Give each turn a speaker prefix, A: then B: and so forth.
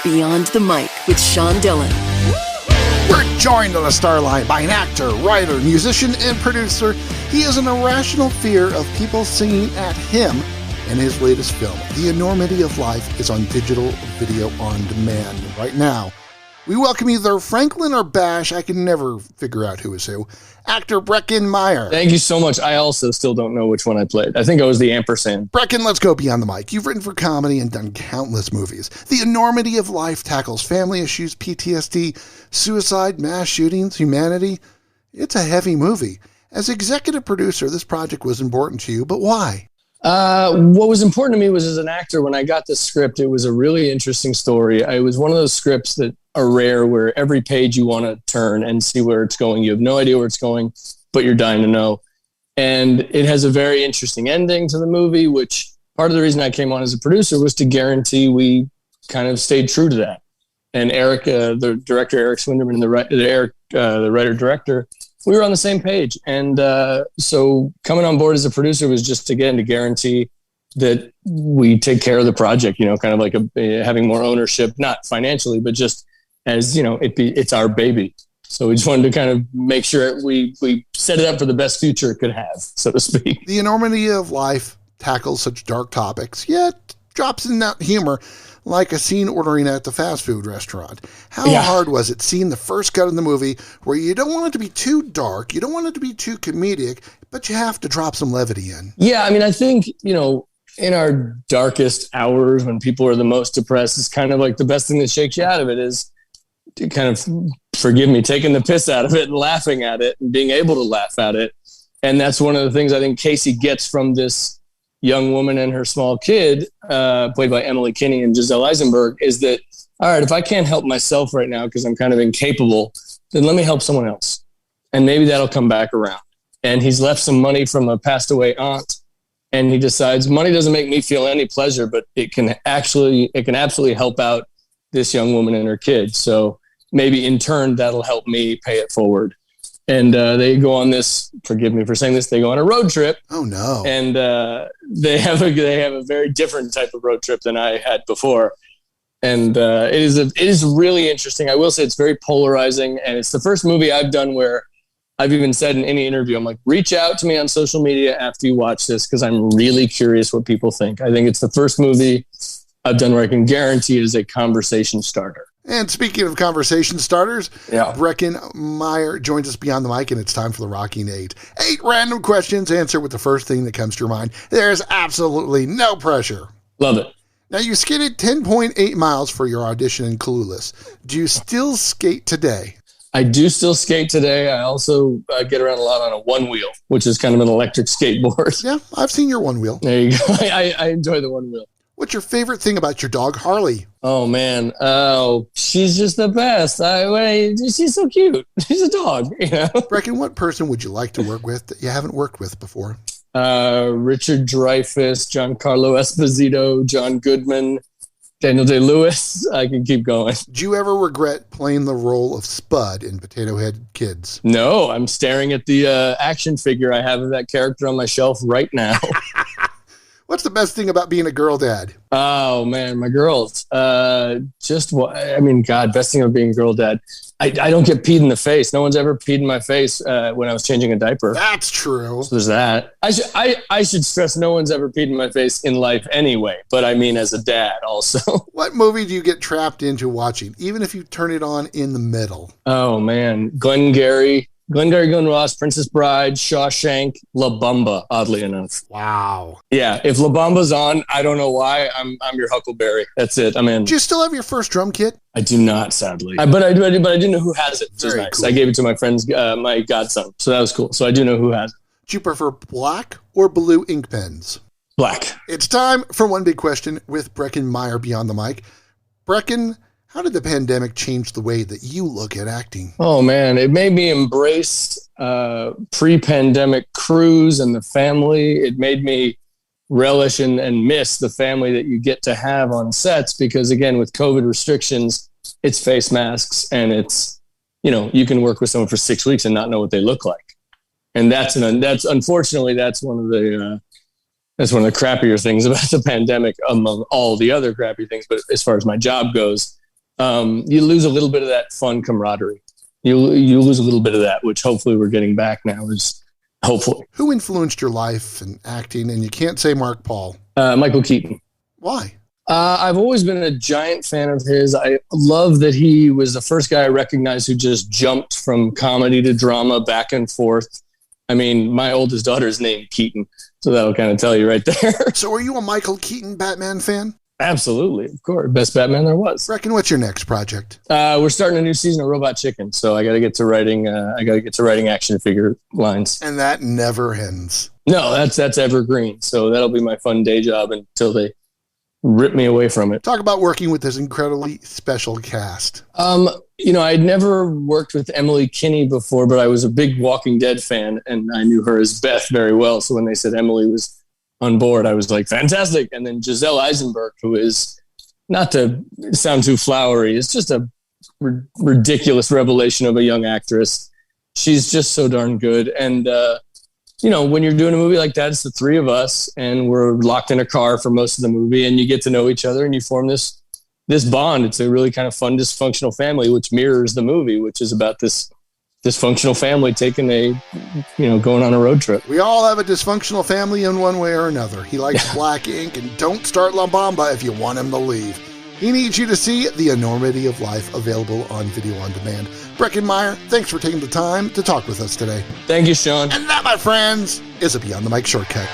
A: Beyond the Mic with Sean Dillon.
B: We're joined on the star line by an actor, writer, musician, and producer. He has an irrational fear of people singing at him, and his latest film, The Enormity of Life, is on digital video on demand right now. We welcome either Franklin or Bash. I can never figure out who is who. Actor Breckin Meyer.
C: Thank you so much. I also still don't know which one I played. I think I was the ampersand.
B: Breckin, let's go beyond the mic. You've written for comedy and done countless movies. The Enormity of Life tackles family issues, PTSD, suicide, mass shootings, humanity. It's a heavy movie. As executive producer, this project was important to you, but why?
C: What was important to me was, as an actor, when I got the script, it was a really interesting story. It was one of those scripts that are rare, where every page you want to turn and see where it's going. You have no idea where it's going, but you're dying to know. And it has a very interesting ending to the movie, which part of the reason I came on as a producer was to guarantee we kind of stayed true to that. And Eric, the director, Eric Swinderman, and the writer-director, we were on the same page. And so coming on board as a producer was just, again, to guarantee that we take care of the project, kind of like having more ownership, not financially, but just as, it's our baby. So we just wanted to kind of make sure we set it up for the best future it could have, so to speak.
B: The Enormity of Life tackles such dark topics, yet drops in that humor, like a scene ordering at the fast food restaurant. How hard was it seeing the first cut of the movie where you don't want it to be too dark, you don't want it to be too comedic, but you have to drop some levity in? Yeah,
C: I think, in our darkest hours when people are the most depressed, it's kind of like the best thing that shakes you out of it is to kind of, forgive me, taking the piss out of it and laughing at it and being able to laugh at it. And that's one of the things I think Casey gets from this young woman and her small kid, played by Emily Kinney and Giselle Eisenberg, is that, all right, if I can't help myself right now because I'm kind of incapable, then let me help someone else. And maybe that'll come back around. And he's left some money from a passed away aunt. And he decides money doesn't make me feel any pleasure, but it can absolutely help out this young woman and her kid. So maybe in turn, that'll help me pay it forward. And they go on this, forgive me for saying this, they go on a road trip.
B: Oh no.
C: And they have a very different type of road trip than I had before. And it is really interesting. I will say it's very polarizing. And it's the first movie I've done where I've even said in any interview, I'm like, reach out to me on social media after you watch this, because I'm really curious what people think. I think it's the first movie I've done where I can guarantee it is a conversation starter.
B: And speaking of conversation starters, Breckin Meyer joins us beyond the mic, and it's time for the Rocking 8. 8 random questions. Answer with the first thing that comes to your mind. There's absolutely no pressure.
C: Love it.
B: Now, you skated 10.8 miles for your audition in Clueless. Do you still skate today?
C: I do still skate today. I also get around a lot on a one wheel, which is kind of an electric skateboard.
B: Yeah, I've seen your one wheel.
C: There you go. I enjoy the one wheel.
B: What's your favorite thing about your dog, Harley?
C: Oh, man. Oh, she's just the best. She's so cute. She's a dog,
B: Breckin, what person would you like to work with that you haven't worked with before?
C: Richard Dreyfuss, Giancarlo Esposito, John Goodman, Daniel Day-Lewis. I can keep going.
B: Do you ever regret playing the role of Spud in Potato Head Kids?
C: No, I'm staring at the action figure I have of that character on my shelf right now.
B: What's the best thing about being a girl dad?
C: Oh, man, my girls. Best thing about being a girl dad. I don't get peed in the face. No one's ever peed in my face when I was changing a diaper.
B: That's true.
C: So there's that. I should stress no one's ever peed in my face in life anyway, but I mean as a dad also.
B: What movie do you get trapped into watching, even if you turn it on in the middle?
C: Oh, man. Glengarry Glen Ross, Princess Bride, Shawshank, La Bamba, oddly enough.
B: Wow.
C: Yeah, if La Bamba's on, I don't know why, I'm your Huckleberry. That's it. I'm in.
B: Do you still have your first drum kit?
C: I do not, sadly. But I do know who has it, which is nice. Cool. I gave it to my friend's, my godson, so that was cool. So I do know who has it.
B: Do you prefer black or blue ink pens?
C: Black.
B: It's time for One Big Question with Breckin Meyer beyond the mic. Breckin, how did the pandemic change the way that you look at acting?
C: Oh, man, it made me embrace pre-pandemic cruise and the family. It made me relish and miss the family that you get to have on sets because, again, with COVID restrictions, it's face masks and it's, you can work with someone for 6 weeks and not know what they look like. And that's unfortunately, that's one of the crappier things about the pandemic among all the other crappy things. But as far as my job goes, you lose a little bit of that fun camaraderie. You lose a little bit of that, which hopefully we're getting back now. Is hopefully.
B: Who influenced your life and acting? And you can't say Mark Paul.
C: Michael Keaton.
B: Why?
C: I've always been a giant fan of his. I love that he was the first guy I recognized who just jumped from comedy to drama back and forth. I mean, my oldest daughter is named Keaton, so that'll kind of tell you right there.
B: So are you a Michael Keaton Batman fan?
C: Absolutely, of course. Best Batman there was.
B: Breckin, what's your next project?
C: We're starting a new season of Robot Chicken, so I got to get to writing. Action figure lines,
B: and that never ends.
C: No, that's evergreen. So that'll be my fun day job until they rip me away from it.
B: Talk about working with this incredibly special cast.
C: I'd never worked with Emily Kinney before, but I was a big Walking Dead fan, and I knew her as Beth very well. So when they said Emily was on board, I was like, fantastic. And then Giselle Eisenberg, who is, not to sound too flowery, is just a ridiculous revelation of a young actress. She's just so darn good. And, when you're doing a movie like that, it's the three of us and we're locked in a car for most of the movie, and you get to know each other and you form this bond. It's a really kind of fun, dysfunctional family, which mirrors the movie, which is about this dysfunctional family going on a road trip.
B: We all have a dysfunctional family in one way or another. He likes black ink, and don't start La Bamba if you want him to leave. He needs you to see The Enormity of Life, available on video on demand. Breckin Meyer, thanks for taking the time to talk with us today.
C: Thank you, Sean.
B: And that, my friends, is a Beyond the Mic shortcut.